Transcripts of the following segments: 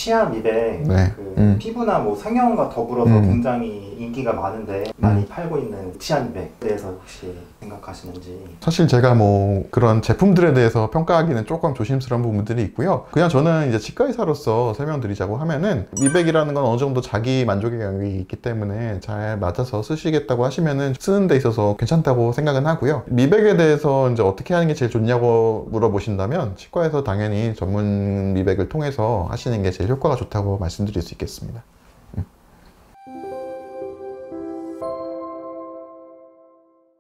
치아 미백, 네. 피부나 뭐 성형과 더불어서 굉장히 인기가 많은데 많이 팔고 있는 치아 미백에 대해서 혹시 생각하시는지. 사실 제가 뭐 그런 제품들에 대해서 평가하기는 조금 조심스러운 부분들이 있고요. 그냥 저는 이제 치과의사로서 설명드리자고 하면은 미백이라는 건 어느 정도 자기 만족의 영역이 있기 때문에 잘 맞아서 쓰시겠다고 하시면은 쓰는 데 있어서 괜찮다고 생각은 하고요. 미백에 대해서 이제 어떻게 하는 게 제일 좋냐고 물어보신다면 치과에서 당연히 전문 미백을 통해서 하시는 게 제일 효과가 좋다고 말씀드릴 수 있겠습니다.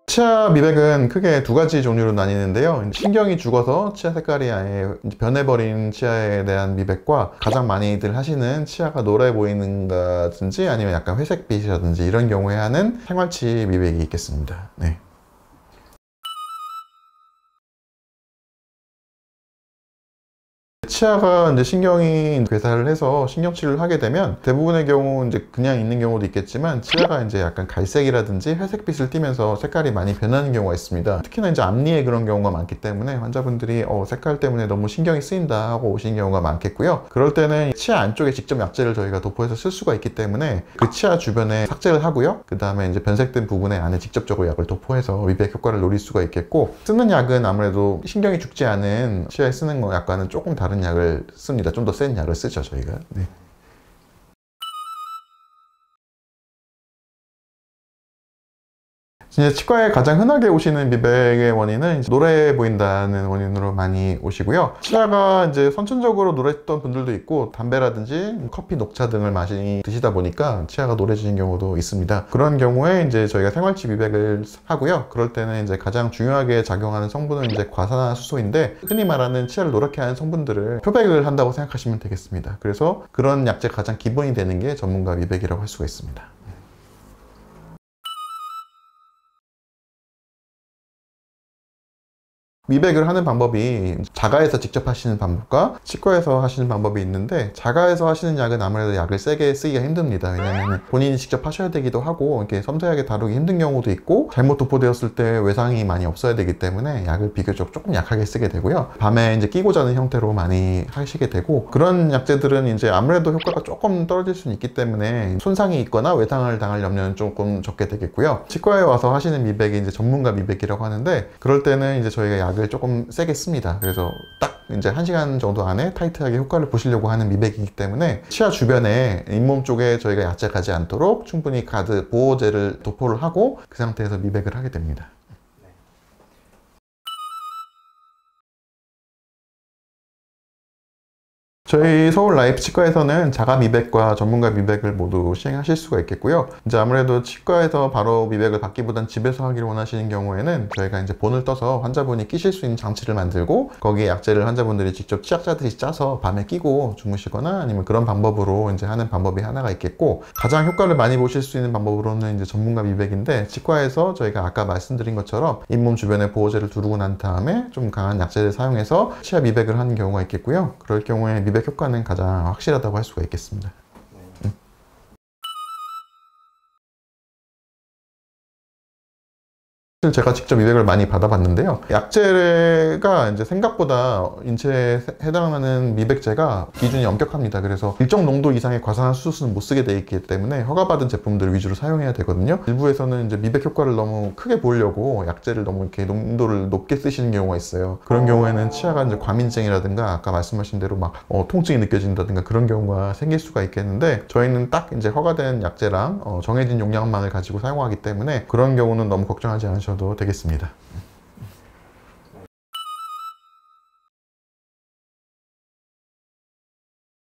치아 미백은 크게 두 가지 종류로 나뉘는데요. 신경이 죽어서 치아 색깔이 아예 변해버린 치아에 대한 미백과 가장 많이들 하시는 치아가 노래 보이는다든지 아니면 약간 회색빛이라든지 이런 경우에 하는 생활치 미백이 있겠습니다. 네. 치아가 이제 신경이 괴사를 해서 신경치료를 하게 되면 대부분의 경우 이제 그냥 있는 경우도 있겠지만 치아가 이제 약간 갈색이라든지 회색빛을 띠면서 색깔이 많이 변하는 경우가 있습니다. 특히나 이제 앞니에 그런 경우가 많기 때문에 환자분들이 색깔 때문에 너무 신경이 쓰인다 하고 오신 경우가 많겠고요. 그럴 때는 치아 안쪽에 직접 약재를 저희가 도포해서 쓸 수가 있기 때문에 그 치아 주변에 삭제를 하고요. 그 다음에 이제 변색된 부분에 안에 직접적으로 약을 도포해서 미백 효과를 노릴 수가 있겠고, 쓰는 약은 아무래도 신경이 죽지 않은 치아에 쓰는 거 약과는 조금 다른 약을 씁니다. 좀 더 센 약을 쓰죠, 저희가. 네. 이제 치과에 가장 흔하게 오시는 미백의 원인은 노래 보인다는 원인으로 많이 오시고요. 치아가 이제 선천적으로 노랬던 분들도 있고, 담배라든지 커피, 녹차 등을 많이 드시다 보니까 치아가 노래지는 경우도 있습니다. 그런 경우에 이제 저희가 생활치 미백을 하고요. 그럴 때는 이제 가장 중요하게 작용하는 성분은 이제 과산화수소인데, 흔히 말하는 치아를 노랗게 하는 성분들을 표백을 한다고 생각하시면 되겠습니다. 그래서 그런 약재 가장 기본이 되는 게 전문가 미백이라고 할 수가 있습니다. 미백을 하는 방법이 자가에서 직접 하시는 방법과 치과에서 하시는 방법이 있는데, 자가에서 하시는 약은 아무래도 약을 세게 쓰기가 힘듭니다. 왜냐면 본인이 직접 하셔야 되기도 하고 이렇게 섬세하게 다루기 힘든 경우도 있고, 잘못 도포되었을 때 외상이 많이 없어야 되기 때문에 약을 비교적 조금 약하게 쓰게 되고요. 밤에 이제 끼고 자는 형태로 많이 하시게 되고, 그런 약재들은 이제 아무래도 효과가 조금 떨어질 수는 있기 때문에 손상이 있거나 외상을 당할 염려는 조금 적게 되겠고요. 치과에 와서 하시는 미백이 이제 전문가 미백이라고 하는데, 그럴 때는 이제 저희가 약을 조금 세게 씁니다. 그래서 딱 이제 1시간 정도 안에 타이트하게 효과를 보시려고 하는 미백이기 때문에 치아 주변에 잇몸 쪽에 저희가 약재 가지 않도록 충분히 가드 보호제를 도포를 하고 그 상태에서 미백을 하게 됩니다. 저희 서울 라이프 치과에서는 자가 미백과 전문가 미백을 모두 시행하실 수가 있겠고요. 이제 아무래도 치과에서 바로 미백을 받기보단 집에서 하기를 원하시는 경우에는 저희가 이제 본을 떠서 환자분이 끼실 수 있는 장치를 만들고 거기에 약재를 환자분들이 직접 치약 짜듯이 짜서 밤에 끼고 주무시거나 아니면 그런 방법으로 이제 하는 방법이 하나가 있겠고, 가장 효과를 많이 보실 수 있는 방법으로는 이제 전문가 미백인데, 치과에서 저희가 아까 말씀드린 것처럼 잇몸 주변에 보호제를 두르고 난 다음에 좀 강한 약재를 사용해서 치아 미백을 하는 경우가 있겠고요. 그럴 경우에 미백 효과는 가장 확실하다고 할 수가 있겠습니다. 제가 직접 미백을 많이 받아봤는데요. 약재가 이제 생각보다 인체에 해당하는 미백제가 기준이 엄격합니다. 그래서 일정 농도 이상의 과산화수소는 못 쓰게 돼 있기 때문에 허가받은 제품들을 위주로 사용해야 되거든요. 일부에서는 이제 미백 효과를 너무 크게 보려고 약재를 너무 이렇게 농도를 높게 쓰시는 경우가 있어요. 그런 경우에는 치아가 이제 과민증이라든가 아까 말씀하신 대로 막 통증이 느껴진다든가 그런 경우가 생길 수가 있겠는데, 저희는 딱 이제 허가된 약재랑 정해진 용량만을 가지고 사용하기 때문에 그런 경우는 너무 걱정하지 않으셔도 되겠습니다.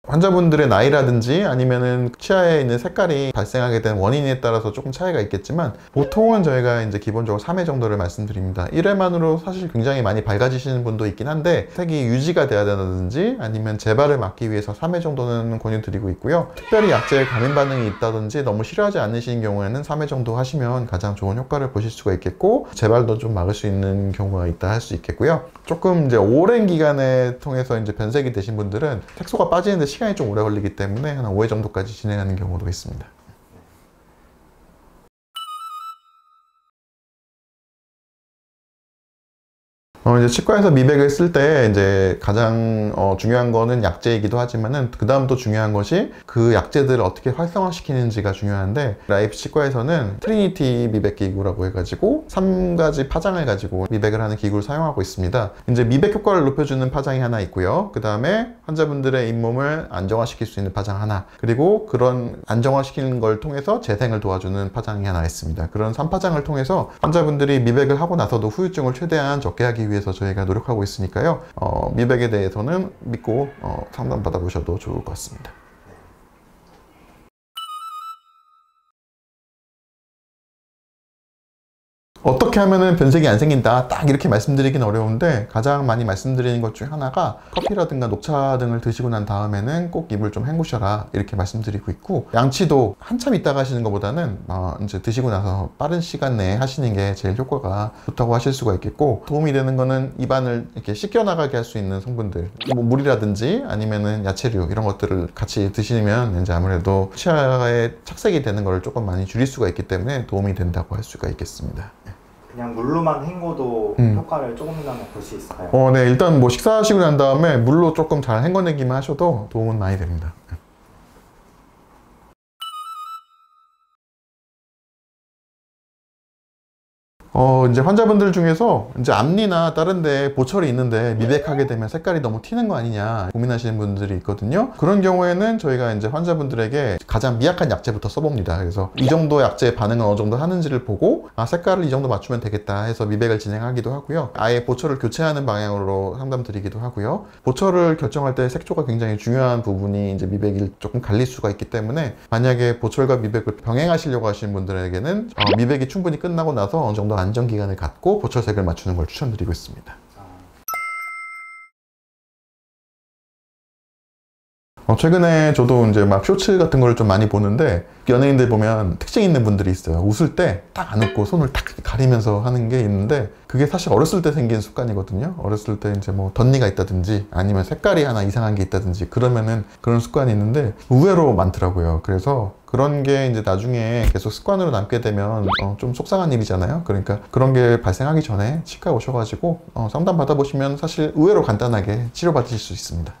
환자분들의 나이라든지 아니면은 치아에 있는 색깔이 발생하게 된 원인에 따라서 조금 차이가 있겠지만, 보통은 저희가 이제 기본적으로 3회 정도를 말씀드립니다. 1회만으로 사실 굉장히 많이 밝아지시는 분도 있긴 한데, 색이 유지가 돼야 된다든지 아니면 재발을 막기 위해서 3회 정도는 권유드리고 있고요. 특별히 약재에 과민 반응이 있다든지 너무 싫어하지 않으시는 경우에는 3회 정도 하시면 가장 좋은 효과를 보실 수가 있겠고, 재발도 좀 막을 수 있는 경우가 있다 할 수 있겠고요. 조금 이제 오랜 기간에 통해서 이제 변색이 되신 분들은 색소가 빠지는데 시간이 좀 오래 걸리기 때문에 한 5회 정도까지 진행하는 경우도 있습니다. 이제 치과에서 미백을 쓸 때 이제 가장 중요한 거는 약제이기도 하지만은 그 다음 또 중요한 것이 그 약제들을 어떻게 활성화시키는지가 중요한데, 라이프 치과에서는 트리니티 미백 기구라고 해가지고 3가지 파장을 가지고 미백을 하는 기구를 사용하고 있습니다. 이제 미백 효과를 높여주는 파장이 하나 있고요. 그 다음에 환자분들의 잇몸을 안정화시킬 수 있는 파장 하나, 그리고 그런 안정화시키는 걸 통해서 재생을 도와주는 파장이 하나 있습니다. 그런 3파장을 통해서 환자분들이 미백을 하고 나서도 후유증을 최대한 적게 하기 위해서 저희가 노력하고 있으니까요. 미백에 대해서는 믿고 상담 받아보셔도 좋을 것 같습니다. 어떻게 하면은 변색이 안 생긴다, 딱 이렇게 말씀드리긴 어려운데, 가장 많이 말씀드리는 것 중 하나가 커피라든가 녹차 등을 드시고 난 다음에는 꼭 입을 좀 헹구셔라, 이렇게 말씀드리고 있고, 양치도 한참 있다가 하시는 것보다는 이제 드시고 나서 빠른 시간 내에 하시는 게 제일 효과가 좋다고 하실 수가 있겠고, 도움이 되는 거는 입안을 이렇게 씻겨 나가게 할 수 있는 성분들, 뭐 물이라든지 아니면은 야채류 이런 것들을 같이 드시면 이제 아무래도 치아에 착색이 되는 걸 조금 많이 줄일 수가 있기 때문에 도움이 된다고 할 수가 있겠습니다. 그냥 물로만 헹궈도 효과를 조금이나마 볼 수 있을까요? 네, 일단 뭐 식사하시고 난 다음에 물로 조금 잘 헹궈내기만 하셔도 도움은 많이 됩니다. 이제 환자분들 중에서 이제 앞니나 다른 데 보철이 있는데 미백하게 되면 색깔이 너무 튀는 거 아니냐 고민하시는 분들이 있거든요. 그런 경우에는 저희가 이제 환자분들에게 가장 미약한 약제부터 써봅니다. 그래서 이 정도 약제의 반응은 어느 정도 하는지를 보고, 색깔을 이 정도 맞추면 되겠다 해서 미백을 진행하기도 하고요. 아예 보철을 교체하는 방향으로 상담드리기도 하고요. 보철을 결정할 때 색조가 굉장히 중요한 부분이 이제 미백이 조금 갈릴 수가 있기 때문에, 만약에 보철과 미백을 병행하시려고 하시는 분들에게는 미백이 충분히 끝나고 나서 어느 정도 안정 기간을 갖고 보철색을 맞추는 걸 추천드리고 있습니다. 최근에 저도 이제 막 쇼츠 같은 걸 좀 많이 보는데, 연예인들 보면 특징 있는 분들이 있어요. 웃을 때 딱 안 웃고 손을 딱 가리면서 하는 게 있는데, 그게 사실 어렸을 때 생긴 습관이거든요. 어렸을 때 이제 뭐 덧니가 있다든지 아니면 색깔이 하나 이상한 게 있다든지 그러면은 그런 습관이 있는데 의외로 많더라고요. 그래서 그런 게 이제 나중에 계속 습관으로 남게 되면 좀 속상한 일이잖아요. 그러니까 그런 게 발생하기 전에 치과에 오셔가지고 상담 받아보시면 사실 의외로 간단하게 치료받으실 수 있습니다.